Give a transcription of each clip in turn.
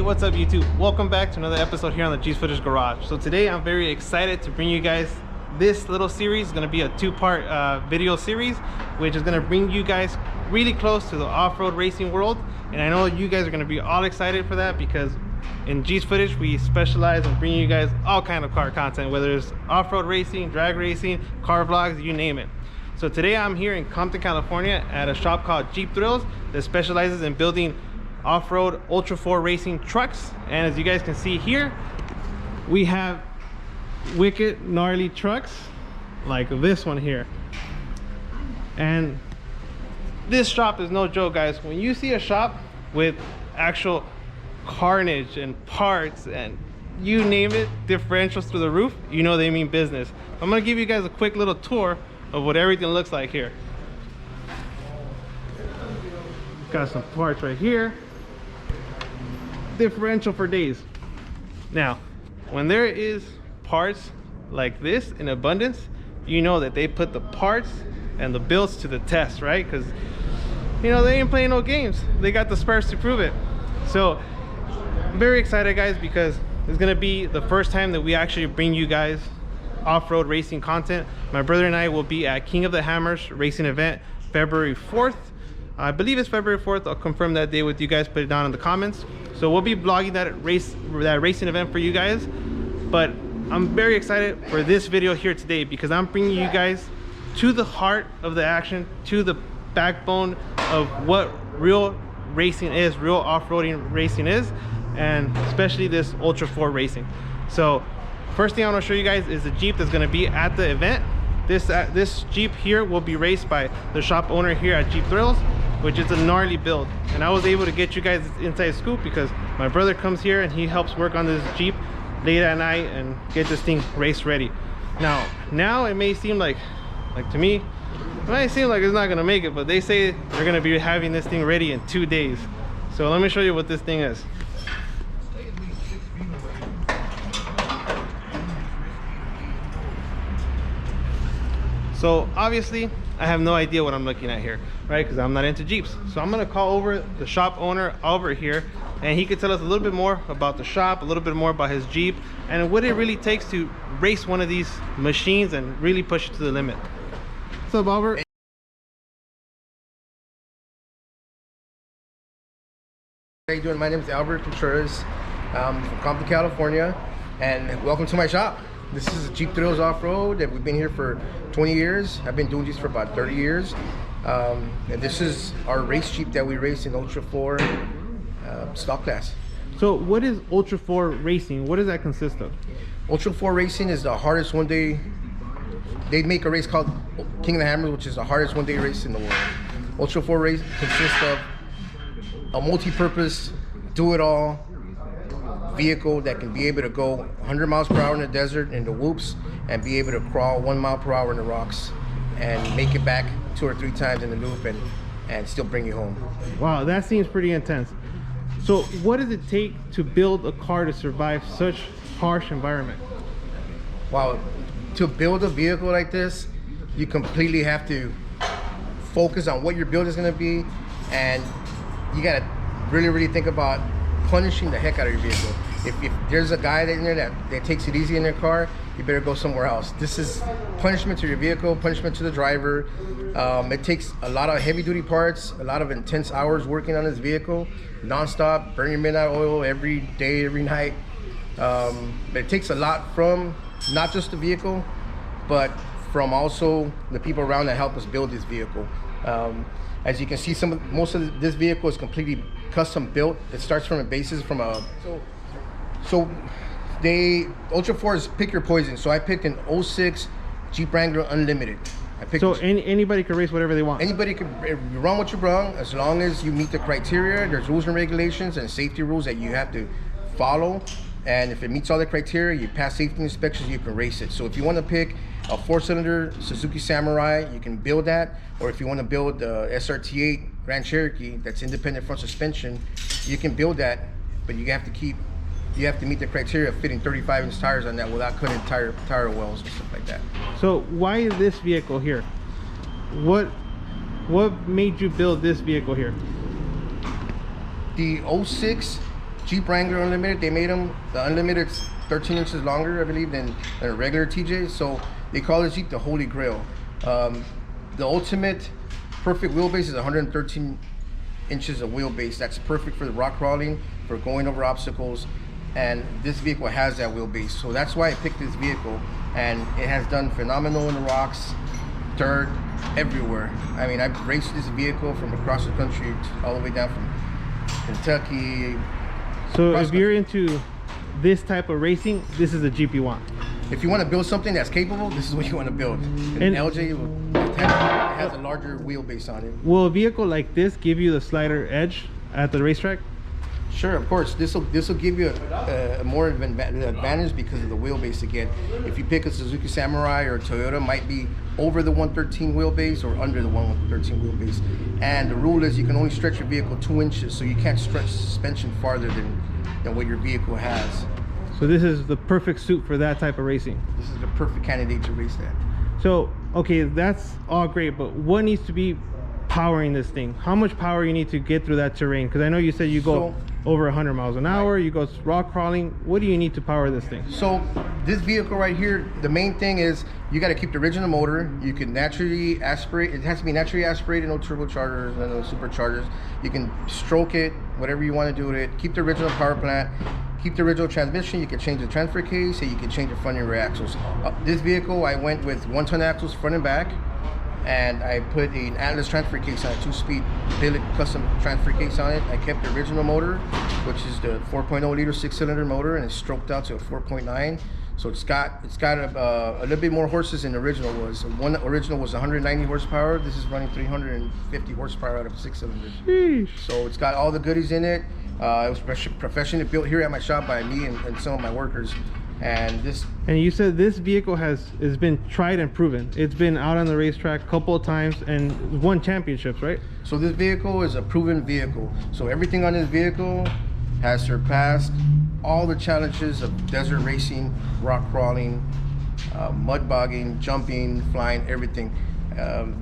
what's up YouTube? Welcome back to another episode here on the G's Footage Garage. So today I'm very excited to bring you guys this little series. It's going to be a two-part video series, which is going to bring you guys really close to the off-road racing world. And I know you guys are going to be all excited for that, because in G's Footage we specialize in bringing you guys all kind of car content, whether it's off-road racing, drag racing, car vlogs, you name it. So today I'm here in Compton, California at a shop called THRILLZ that specializes in building off-road Ultra 4 racing trucks. And as you guys can see here, we have wicked gnarly trucks like this one here. And this shop is no joke, guys. When you see a shop with actual carnage and parts and you name it, differentials through the roof, you know they mean business. I'm gonna give you guys a quick little tour of what everything looks like here. Got some parts right here. Differential for days. Now, when there is parts like this in abundance, you know that they put the parts and the builds to the test, right? Because you know they ain't playing no games. They got the spares to prove it. So I'm very excited, guys, because it's gonna be the first time that we actually bring you guys off-road racing content. My brother and I will be at King of the Hammers racing event February 4th. I believe it's February 4th. I'll confirm that day with you guys. Put it down in the comments. So we'll be vlogging that racing event for you guys. But I'm very excited for this video here today, because I'm bringing you guys to the heart of the action, to the backbone of what real racing is, real off-roading racing is, and especially this Ultra 4 racing. So first thing I want to show you guys is the Jeep that's going to be at the event. This Jeep here will be raced by the shop owner here at THRILLZ, which is a gnarly build. And I was able to get you guys this inside scoop because my brother comes here and he helps work on this Jeep late at night and get this thing race ready. Now it may seem like to me, it might seem like it's not gonna make it, but they say they're gonna be having this thing ready in 2 days. So let me show you what this thing is. So obviously I have no idea what I'm looking at here, right? Because I'm not into Jeeps. So I'm gonna call over the shop owner, Alber, here, and he could tell us a little bit more about the shop, a little bit more about his Jeep, and what it really takes to race one of these machines and really push it to the limit. What's up, Alber? How you doing? My name is Alber C from Compton, California, and welcome to my shop. This is THRILLZ Off-Road, and we've been here for 20 years. I've been doing these for about 30 years. And this is our race Jeep that we race in Ultra 4 stock class. So what is Ultra 4 racing? What does that consist of? Ultra 4 racing is the hardest one-day. They make a race called King of the Hammers, which is the hardest one-day race in the world. Ultra 4 race consists of a multi-purpose, do-it-all vehicle that can be able to go 100 miles per hour in the desert in the whoops, and be able to crawl 1 mile per hour in the rocks and make it back 2 or 3 times in the loop and still bring you home. Wow, that seems pretty intense. So what does it take to build a car to survive such harsh environment? Wow, to build a vehicle like this, you completely have to focus on what your build is going to be, and you got to really think about punishing the heck out of your vehicle. If there's a guy in there that takes it easy in their car, you better go somewhere else. This is punishment to your vehicle, punishment to the driver. It takes a lot of heavy duty parts, a lot of intense hours working on this vehicle, non-stop, burning midnight oil every day, every night. But it takes a lot from not just the vehicle, but from also the people around that help us build this vehicle. As you can see, most of this vehicle is completely custom built. It starts from a basis from a Ultra 4 is pick your poison. So I picked an 06 Jeep Wrangler Unlimited. Anybody can race whatever they want. Anybody can run what you run, as long as you meet the criteria. There's rules and regulations and safety rules that you have to follow. And if it meets all the criteria, you pass safety inspections, you can race it. So if you want to pick a 4-cylinder Suzuki Samurai, you can build that. Or if you want to build the SRT8 Grand Cherokee that's independent front suspension, you can build that, but you have to meet the criteria of fitting 35-inch tires on that without cutting tire wells and stuff like that. So why is this vehicle here? What made you build this vehicle here? The 06 Jeep Wrangler Unlimited, they made them. The Unlimited's 13 inches longer, I believe, than a regular TJ. So they call this Jeep the Holy Grail. The ultimate perfect wheelbase is 113 inches of wheelbase. That's perfect for the rock crawling, for going over obstacles. And this vehicle has that wheelbase. So that's why I picked this vehicle. And it has done phenomenal in the rocks, dirt, everywhere. I mean, I've raced this vehicle from across the country all the way down from Kentucky. So if you're into this type of racing, this is a Jeep you want. If you want to build something that's capable, this is what you want to build. And LJ has a larger wheelbase on it. Will a vehicle like this give you the slider edge at the racetrack? Sure, of course. This will give you a more advantage because of the wheelbase again. If you pick a Suzuki Samurai or a Toyota, might be over the 113 wheelbase or under the 113 wheelbase. And the rule is you can only stretch your vehicle 2 inches, so you can't stretch suspension farther than what your vehicle has. So this is the perfect suit for that type of racing. This is the perfect candidate to race that. So, okay, that's all great, but what needs to be powering this thing? How much power you need to get through that terrain? Because I know you said you go over 100 miles an hour, right. You go rock crawling. What do you need to power this thing? So this vehicle right here, the main thing is you got to keep the original motor. You can naturally aspirate. It has to be naturally aspirated, no turbochargers, no superchargers. You can stroke it, whatever you want to do with it. Keep the original power plant. Keep the original transmission. You can change the transfer case, and you can change the front and rear axles. This vehicle, I went with 1-ton axles front and back, and I put an Atlas transfer case on it, 2-speed billet custom transfer case on it. I kept the original motor, which is the 4.0 liter 6-cylinder motor, and it's stroked out to a 4.9. So it's got a little bit more horses than the original was. One original was 190 horsepower. This is running 350 horsepower out of a 6-cylinder. So it's got all the goodies in it. It was professionally built here at my shop by me and some of my workers. And you said this vehicle has been tried and proven. It's been out on the racetrack a couple of times and won championships, right? So this vehicle is a proven vehicle. So everything on this vehicle has surpassed all the challenges of desert racing, rock crawling, mud bogging, jumping, flying, everything.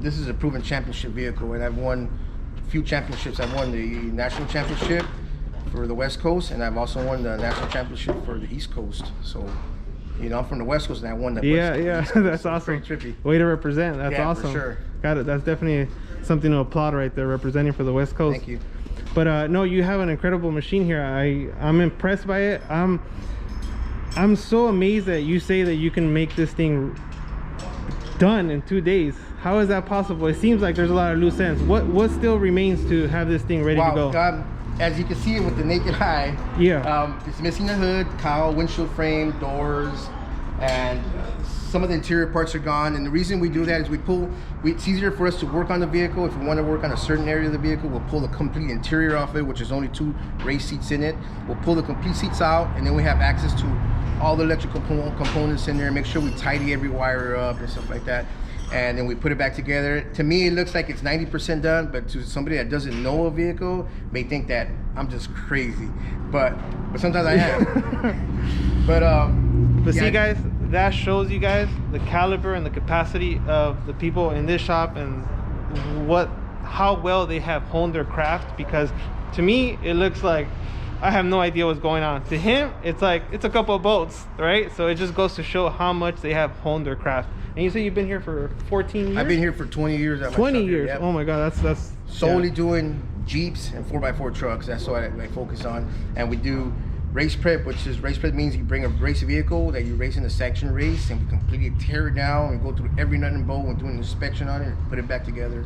This is a proven championship vehicle, and I've won a few championships. I've won the national championship for the West Coast, and I've also won the national championship for the East Coast. So, you know, I'm from the West Coast, and I won the West Coast. That's awesome. Trippy. Way to represent. That's awesome. For sure. Got it. That's definitely something to applaud right there, representing for the West Coast. Thank you. But no, you have an incredible machine here. I'm impressed by it. I'm so amazed that you say that you can make this thing done in 2 days. How is that possible? It seems like there's a lot of loose ends. What still remains to have this thing ready to go? As you can see it with the naked eye, it's missing the hood, cowl, windshield frame, doors, and some of the interior parts are gone. And the reason we do that is it's easier for us to work on the vehicle. If we want to work on a certain area of the vehicle, we'll pull the complete interior off it, which is only 2 race seats in it. We'll pull the complete seats out, and then we have access to all the electrical components in there, make sure we tidy every wire up and stuff like that. And then we put it back together. To me, it looks like it's 90% done, but to somebody that doesn't know a vehicle may think that I'm just crazy. But sometimes I am. But see, guys, that shows you guys the caliber and the capacity of the people in this shop and how well they have honed their craft. Because to me, it looks like I have no idea what's going on. To him, it's like it's a couple of boats, right? So it just goes to show how much they have honed their craft. And you say you've been here for 14 years? I've been here for 20 years. 20 years. Yep. Oh my God, that's solely doing Jeeps and 4x4 trucks. That's what I focus on. And we do race prep, which is race prep means you bring a race vehicle that you race in a sanctioned race, and we completely tear it down and go through every nut and bolt and do an inspection on it and put it back together.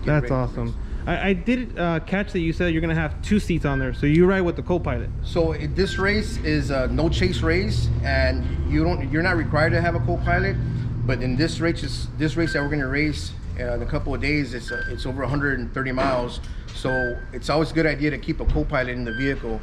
That's awesome. I did catch that you said you're gonna have 2 seats on there, so you ride with the co-pilot. So this race is a no chase race, and you're not required to have a co-pilot. But in this race that we're gonna race in a couple of days, it's over 130 miles. So it's always a good idea to keep a co-pilot in the vehicle.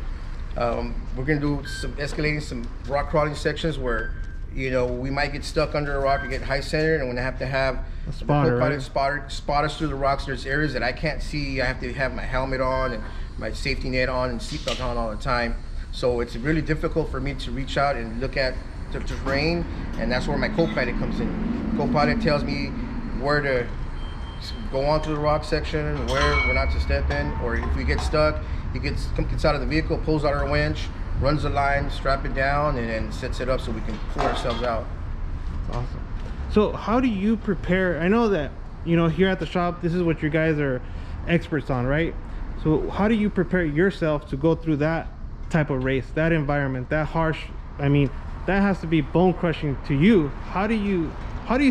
We're gonna do some rock crawling sections where, you know, we might get stuck under a rock or get high centered, and we're gonna have to have a spotter, the co-pilot spot us through the rocks. There's areas that I can't see. I have to have my helmet on and my safety net on and seatbelt on all the time. So it's really difficult for me to reach out and look at the terrain, and that's where my co-pilot comes in. Co-pilot tells me where to go onto the rock section where we're not to step in, or if we get stuck, he gets out of the vehicle, pulls out our winch, runs the line, strap it down, and then sets it up so we can pull ourselves out. That's awesome. So how do you prepare? I know that, you know, here at the shop, this is what you guys are experts on, right? So how do you prepare yourself to go through that type of race, that environment, that harsh? I mean, that has to be bone crushing to you. How do you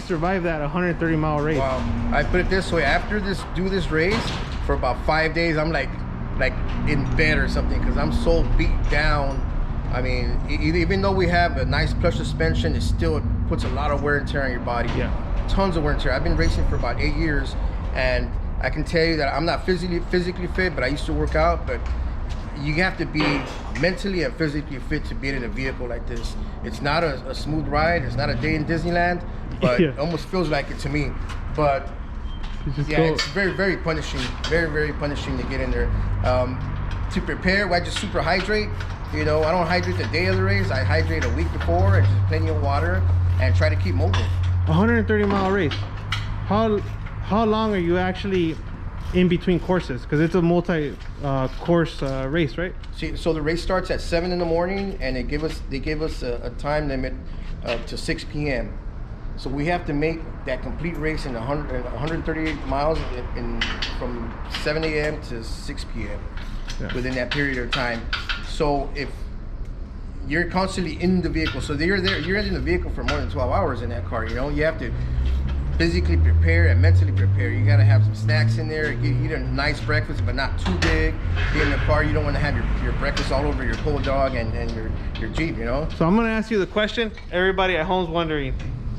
survive that 130-mile race? Well, I put it this way: after do this race for about 5 days, I'm like in bed or something, because I'm so beat down. I mean, even though we have a nice plush suspension, it still puts a lot of wear and tear on your body. Yeah, tons of wear and tear. I've been racing for about 8 years, and I can tell you that I'm not physically fit, but I used to work out. But you have to be mentally and physically fit to be in a vehicle like this. It's not a smooth ride. It's not a day in Disneyland, but yeah, it almost feels like it to me. But yeah, it's very, very punishing. Very, very punishing to get in there. To prepare, I just super hydrate. You know, I don't hydrate the day of the race. I hydrate a week before, and just plenty of water, and try to keep moving. 130-mile race. How long are you actually in between courses? Because it's a multi-course race, right? See, so the race starts at 7 in the morning, and they give us a time limit to 6 p.m. So we have to make that complete race in 138 miles from 7 a.m. to 6 p.m. Yeah. Within that period of time. So if you're constantly in the vehicle, so you're in the vehicle for more than 12 hours in that car, you know, you have to physically prepare and mentally prepare. You got to have some snacks in there, eat a nice breakfast, but not too big. Be in the car, you don't want to have your breakfast all over your Bulldog and your Jeep, you know. So I'm going to ask you the question everybody at home's wondering.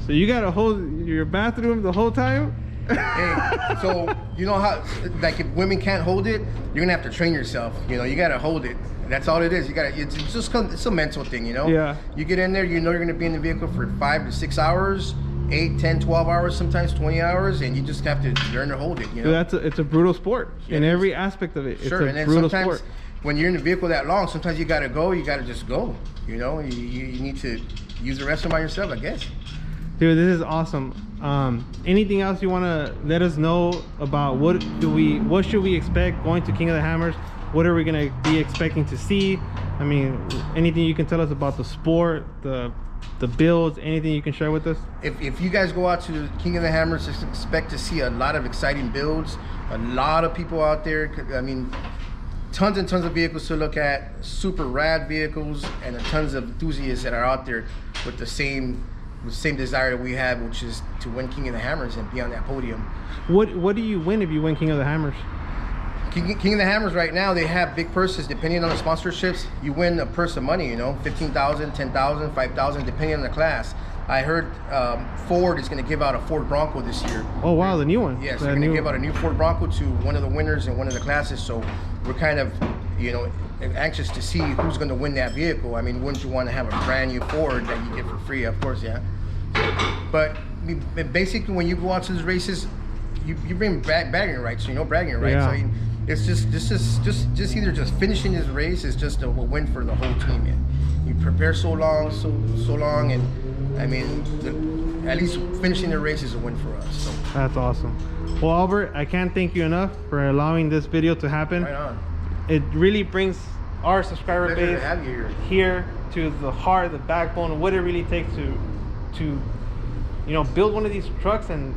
So you got to hold your bathroom the whole time? Hey, so you know how, like, if women can't hold it, you're gonna have to train yourself. You know, you gotta hold it. That's all it is. It's a mental thing, you know. Yeah. You get in there, you know you're gonna be in the vehicle for 5 to 6 hours, 8, 10, 12 hours, sometimes 20 hours, and you just have to learn to hold it. You know. It's a brutal sport in every aspect of it. Sure, it's and then brutal sometimes sport. When you're in the vehicle that long, sometimes you gotta just go. You know, you need to use the restroom by yourself, I guess. Dude, this is awesome. Anything else you want to let us know about? What should we expect going to King of the Hammers? What are we going to be expecting to see? I mean, anything you can tell us about the sport, the builds, anything you can share with us? If you guys go out to King of the Hammers, just expect to see a lot of exciting builds, a lot of people out there. I mean, tons and tons of vehicles to look at, super rad vehicles, and tons of enthusiasts that are out there with the same desire that we have, which is to win King of the Hammers and be on that podium. What do you win if you win King of the Hammers? King of the Hammers right now, they have big purses depending on the sponsorships. You win a purse of money, you know, 15,000, 10,000, 5,000, depending on the class. I heard Ford is going to give out a Ford Bronco this year. Oh wow, the new one. Yes, they're going to give out a new Ford Bronco to one of the winners in one of the classes. So we're kind of, you know, anxious to see who's going to win that vehicle. I mean, wouldn't you want to have a brand new Ford that you get for free? Of course, yeah. But basically, when you go out to these races, you bring bragging rights. You know, bragging rights. Yeah. I mean, it's just either just finishing this race is just a win for the whole team. Man. You prepare so long, and I mean, at least finishing the race is a win for us. So. That's awesome. Well, Albert, I can't thank you enough for allowing this video to happen. Right on. It really brings our subscriber base to have you here to the heart, the backbone of what it really takes to you know, build one of these trucks and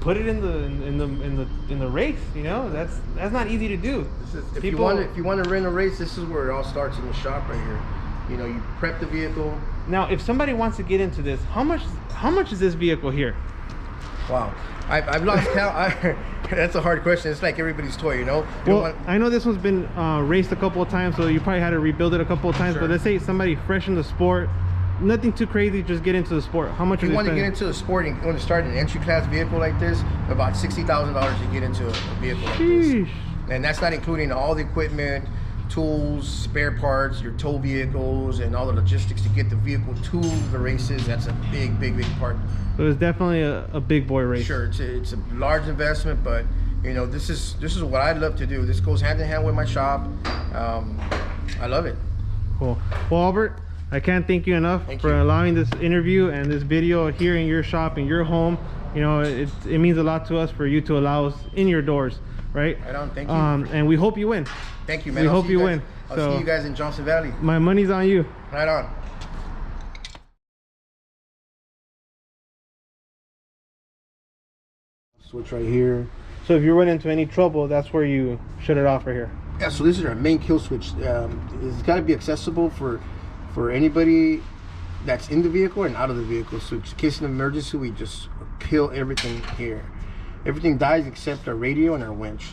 put it in the race. You know, that's not easy to do. If you want to rent a race, this is where it all starts, in the shop right here. You know, you prep the vehicle. Now, if somebody wants to get into this, how much is this vehicle here? Wow, I've lost count. That's a hard question. It's like everybody's toy, you know. I know this one's been raced a couple of times, so you probably had to rebuild it a couple of times. Sure. But let's say somebody fresh in the sport, nothing too crazy, just get into the sport. How much? If you want to get into the sport and want to start an entry class vehicle like this, about $60,000 to get into a vehicle like this. And that's not including all the equipment, tools, spare parts, your tow vehicles, and all the logistics to get the vehicle to the races. That's a big part. So it's definitely a big boy race. Sure, it's a large investment, but you know, this is what I love to do. This goes hand in hand with my shop. I love it. Cool. Well, Albert, I can't thank you enough for allowing this interview and this video here in your shop, in your home. You know, it means a lot to us for you to allow us in your doors, right? Right on, thank you. And we hope you win. Thank you, man. We hope you win. I'll see you guys in Johnson Valley. My money's on you. Right on. Switch right here. So if you run into any trouble, that's where you shut it off right here. Yeah, so this is our main kill switch. It's got to be accessible for anybody that's in the vehicle and out of the vehicle. So in case of an emergency, we just kill everything here. Everything dies except our radio and our winch.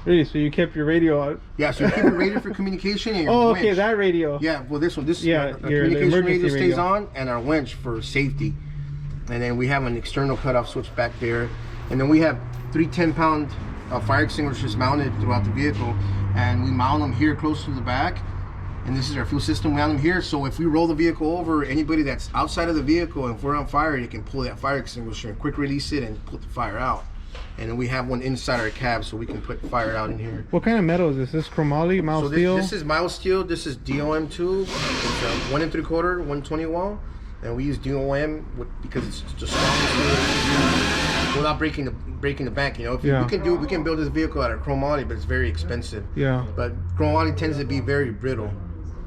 Really? So you kept your radio out? Yeah, so you keep your radio for communication and your Oh, winch. okay, that radio. Yeah, well this one, Yeah, our your communication radio stays radio. on, and our winch for safety. And then we have an external cutoff switch back there. And then we have 3 10-pound fire extinguishers mounted throughout the vehicle, and we mount them here close to the back. And this is our fuel system. We mount them here, so if we roll the vehicle over, anybody that's outside of the vehicle, and if we're on fire, you can pull that fire extinguisher and quick release it and put the fire out. And then we have one inside our cab, so we can put fire out in here. What kind of metal is this? This chromoly, mild steel? This is mild steel. This is DOM2. It's a 1 3/4, 120 wall, and we use DOM because it's the strongest steel. We're not breaking the bank, you know. We can build this vehicle out of chromoly, but it's very expensive. Yeah. But chromoly tends to be very brittle.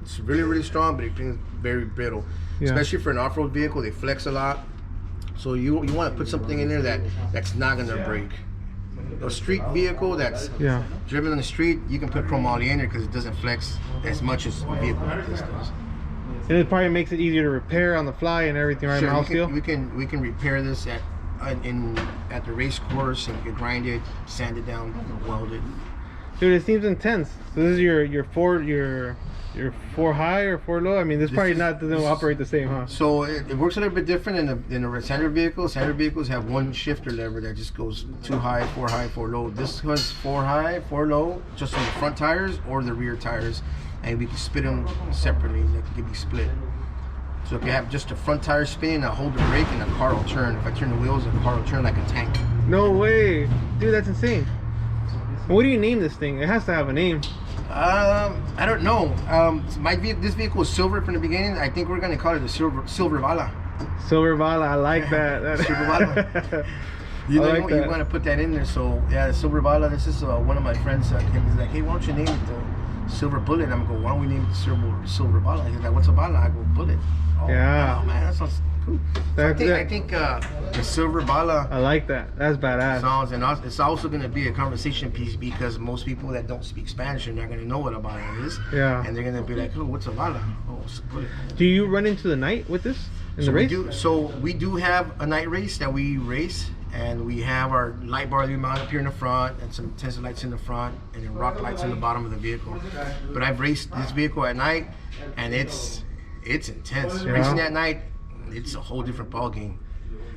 It's really, really strong, but it becomes very brittle. Yeah. Especially for an off-road vehicle, they flex a lot. So you want to put something in there that's not gonna break. A street vehicle that's driven on the street, you can put chromoly in there because it doesn't flex as much as a vehicle like this does. And it probably makes it easier to repair on the fly and everything, right? Sure, we can repair this at the race course, and you can grind it, sand it down, weld it. Dude, it seems intense. So this is your 4 high or 4 low? I mean, this probably doesn't operate the same, huh? So it works a little bit different in a standard vehicle. Standard vehicles have one shifter lever that just goes 2 high, 4 low. This has 4 high, 4 low, just on the front tires or the rear tires, and we can split them separately. They can be split. So if you have just the front tire spinning, I'll hold the brake and the car will turn. If I turn the wheels, the car will turn like a tank. No way, dude, that's insane. What do you name this thing? It has to have a name. I don't know. This vehicle was silver from the beginning. I think we're gonna call it the Silver Bala. Silver Bala, I like that. Silver Bala. You want to put that in there. So yeah, the Silver Bala. This is one of my friends came. He's like, hey, why don't you name it the Silver Bullet? And I'm gonna go, why don't we name it the Silver Bala? He's like, what's a bala? I go, bullet. Oh, yeah. Wow, man, that sounds cool. So I think the Silver Bala. I like that. That's badass. Sounds, and it's also going to be a conversation piece because most people that don't speak Spanish are not going to know what a bala is. Yeah. And they're going to be like, oh, what's a bala? Oh, it's a bullet. Do you run into the night with this in the race? We do have a night race that we race, and we have our light bar that we mount up here in the front, and some Tesla lights in the front, and then rock lights in the bottom of the vehicle. But I've raced this vehicle at night, and it's intense. Yeah. Racing at night, it's a whole different ball game.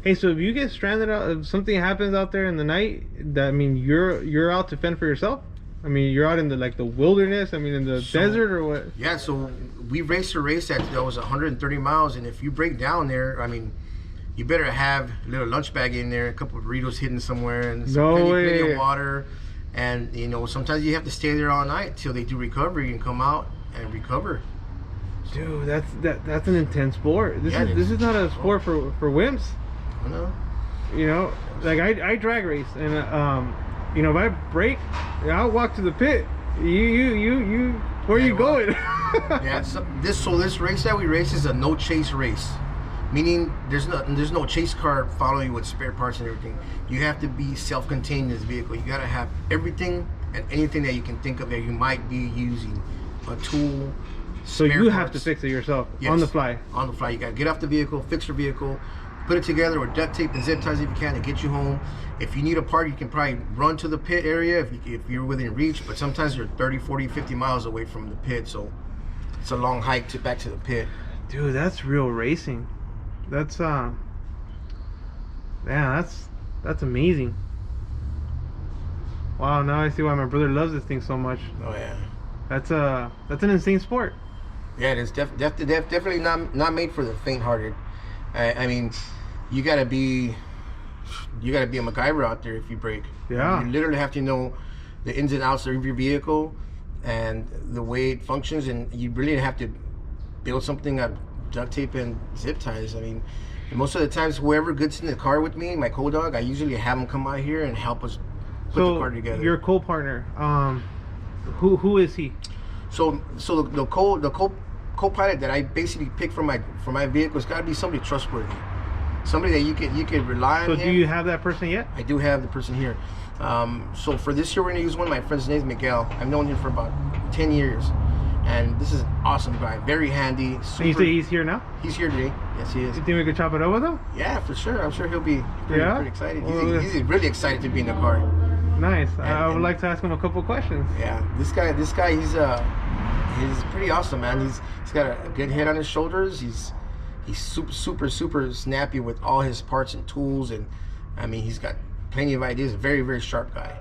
Hey, so if you get stranded out, if something happens out there in the night, I mean, you're out to fend for yourself? I mean, you're out in the wilderness, I mean, in the desert or what? Yeah, so we raced a race that was 130 miles, and if you break down there, I mean, you better have a little lunch bag in there, a couple of burritos hidden somewhere, and plenty of water. And, you know, sometimes you have to stay there all night till they do recovery and come out and recover. Dude, that's an intense sport. This is not a sport for wimps. I know. You know, like I drag race, and you know, if I break, I'll walk to the pit. You where are you going? Yeah. So this race that we race is a no chase race, meaning there's no chase car following you with spare parts and everything. You have to be self-contained in this vehicle. You gotta have everything and anything that you can think of that you might be using, a tool. So you have to fix it yourself, on the fly. On the fly, you gotta get off the vehicle, fix your vehicle, put it together with duct tape and zip ties if you can to get you home. If you need a part, you can probably run to the pit area if you're within reach, but sometimes you're 30, 40, 50 miles away from the pit, so it's a long hike back to the pit. Dude, that's real racing. That's man, that's amazing. Wow, now I see why my brother loves this thing so much. Oh yeah. That's an insane sport. Yeah, it's definitely not made for the faint-hearted. I mean, you gotta be a MacGyver out there if you break. Yeah. You literally have to know the ins and outs of your vehicle and the way it functions, and you really have to build something out of duct tape and zip ties. I mean, And most of the times, whoever gets in the car with me, my co-dog, I usually have him come out here and help us put the car together. Your co-partner, who is he? So the co-pilot that I basically pick for my vehicle has got to be somebody trustworthy, somebody that you can rely on. So do you have that person yet? I do have the person here. So for this year, we're gonna use one of my friends' name's Miguel. I've known him for about 10 years, and this is an awesome guy, very handy. Super, And you say he's here now? He's here today. Yes, he is. You think we could chop it up with him? Yeah, for sure. I'm sure he'll be pretty excited. Well, He's really excited to be in the car. Nice. I would like to ask him a couple questions. Yeah, this guy, he's pretty awesome, man. He's got a good head on his shoulders. He's super snappy with all his parts and tools, and I mean, he's got plenty of ideas. Very, very sharp guy.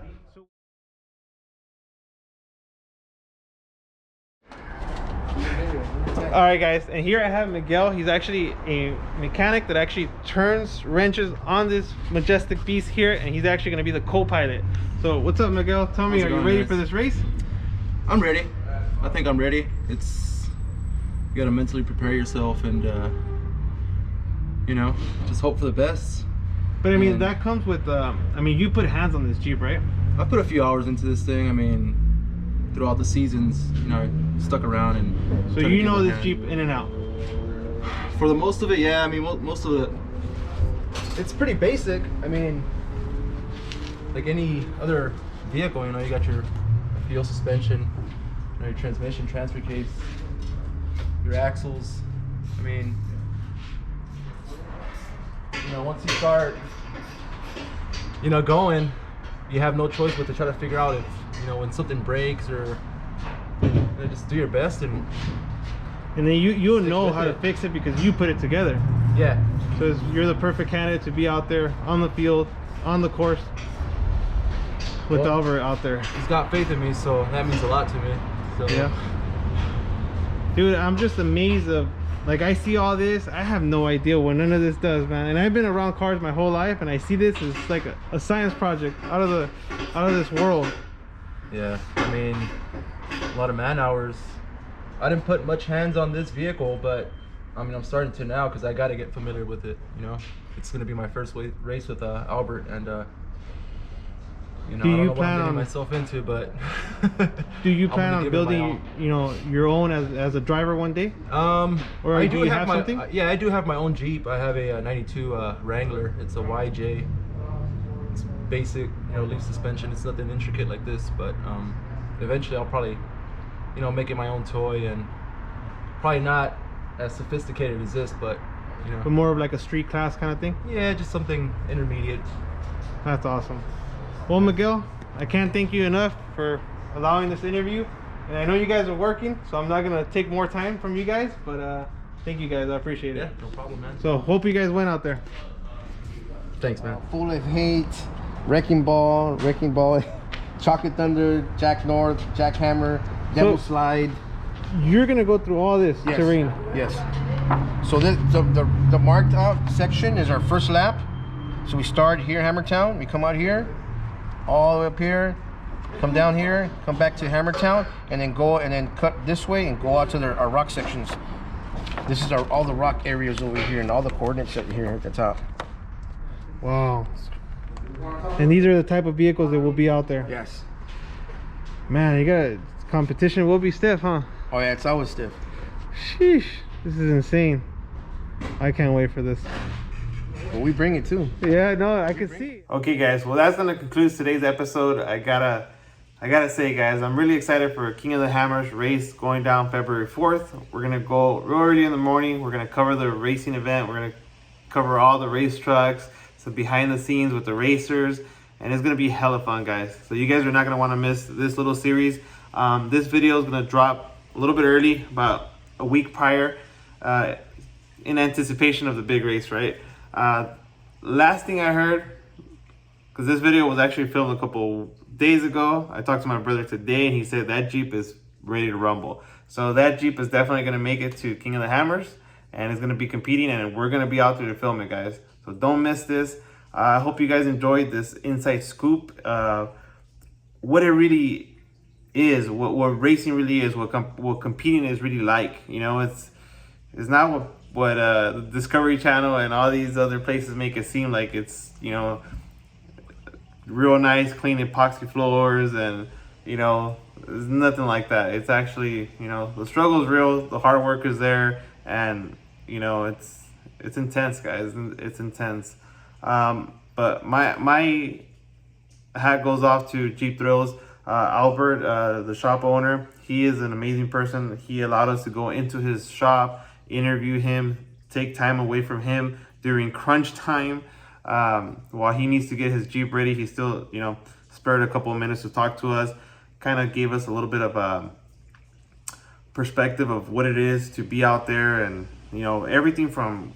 All right, guys, and here I have Miguel. He's actually a mechanic that actually turns wrenches on this majestic beast here, and he's actually going to be the co-pilot. So what's up, Miguel? Tell me, are you ready for this race? I'm ready. I think I'm ready. It's, you gotta mentally prepare yourself and you know, just hope for the best. But I mean, that comes with I mean, you put hands on this Jeep, right? I put a few hours into this thing. I mean, throughout the seasons, you know, I stuck around and so you know this Jeep in and out. For the most of it, yeah. I mean, most of it, it's pretty basic. I mean, like any other vehicle, you know, you got your fuel suspension, you know, your transmission, transfer case, your axles. I mean, you know, once you start, you know, going, you have no choice but to try to figure out if, you know, when something breaks, or you know, just do your best and then you'll know how to fix it because you put it together. Yeah. So you're the perfect candidate to be out there on the field, on the course, with Alber out there. He's got faith in me, so that means a lot to me. So. Yeah. Dude, I'm just amazed of, like, I see all this, I have no idea what none of this does, man. And I've been around cars my whole life, and I see this as like a science project out of this world. Yeah, I mean, a lot of man hours. I didn't put much hands on this vehicle, but I mean, I'm starting to now because I got to get familiar with it. You know, it's gonna be my first race with Albert, and you know, I don't know what I'm getting myself into, but do you plan on building, you know, your own as a driver one day? Or do you have something? Yeah, I do have my own Jeep. I have a '92 Wrangler. It's a YJ. It's basic, you know, leaf suspension. It's nothing intricate like this, but eventually I'll probably, you know, make it my own toy, and probably not as sophisticated as this, but you know, but more of like a street class kind of thing. Yeah, just something intermediate. That's awesome. Well, Miguel, I can't thank you enough for allowing this interview, and I know you guys are working, so I'm not gonna take more time from you guys, but thank you guys, I appreciate it. Yeah, no problem, man. So hope you guys win out there. Thanks, man. Full of hate, Wrecking Ball, Chocolate Thunder, Jack North, Jack Hammer, Devil Slide. You're gonna go through all this terrain. Yes. So the marked out section is our first lap. So we start here, Hammertown. We come out here, all the way up here, come down here, come back to Hammertown, and then cut this way and go out to our rock sections. This is all the rock areas over here, and all the coordinates up here at the top. Wow. And these are the type of vehicles that will be out there. Yes. Man, you got competition will be stiff, huh? Oh yeah, it's always stiff. Sheesh, this is insane. I can't wait for this. Well, we bring it too. Yeah, no, I can see. Okay, guys. Well, that's gonna conclude today's episode. I gotta say, guys, I'm really excited for King of the Hammers race going down February 4th. We're gonna go real early in the morning. We're gonna cover the racing event. We're gonna cover all the race trucks, some behind the scenes with the racers, and it's gonna be hella fun, guys. So you guys are not gonna want to miss this little series. This video is gonna drop a little bit early, about a week prior, in anticipation of the big race, right? Last thing I heard, because this video was actually filmed a couple days ago, I talked to my brother today, and he said that Jeep is ready to rumble. So that Jeep is definitely going to make it to King of the Hammers, and is going to be competing, and we're going to be out there to film it, guys. So don't miss this. I hope you guys enjoyed this inside scoop. What it really is, what racing really is, what competing is really like. You know, it's not what the Discovery Channel and all these other places make it seem like. It's, you know, real nice, clean epoxy floors, and, you know, there's nothing like that. It's actually, you know, the struggle is real, the hard work is there, and, you know, it's intense, guys. It's intense. But my hat goes off to Jeep Thrills. Albert, the shop owner, he is an amazing person. He allowed us to go into his shop, interview him, take time away from him during crunch time. While he needs to get his Jeep ready, he still, you know, spared a couple of minutes to talk to us. Kind of gave us a little bit of a perspective of what it is to be out there, and, you know, everything from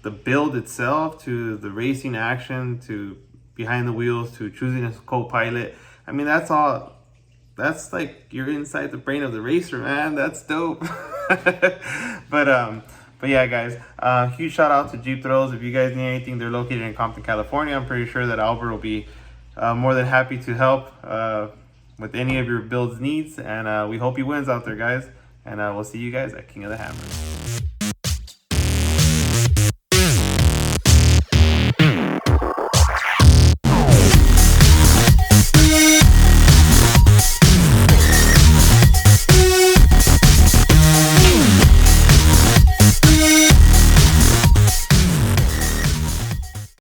the build itself to the racing action to behind the wheels to choosing a co-pilot. I mean, that's like you're inside the brain of the racer, man. That's dope. But yeah, guys, huge shout out to Jeep Thrills. If you guys need anything, they're located in Compton, California. I'm pretty sure that Albert will be more than happy to help with any of your builds needs. And we hope he wins out there, guys. And we'll see you guys at King of the Hammers.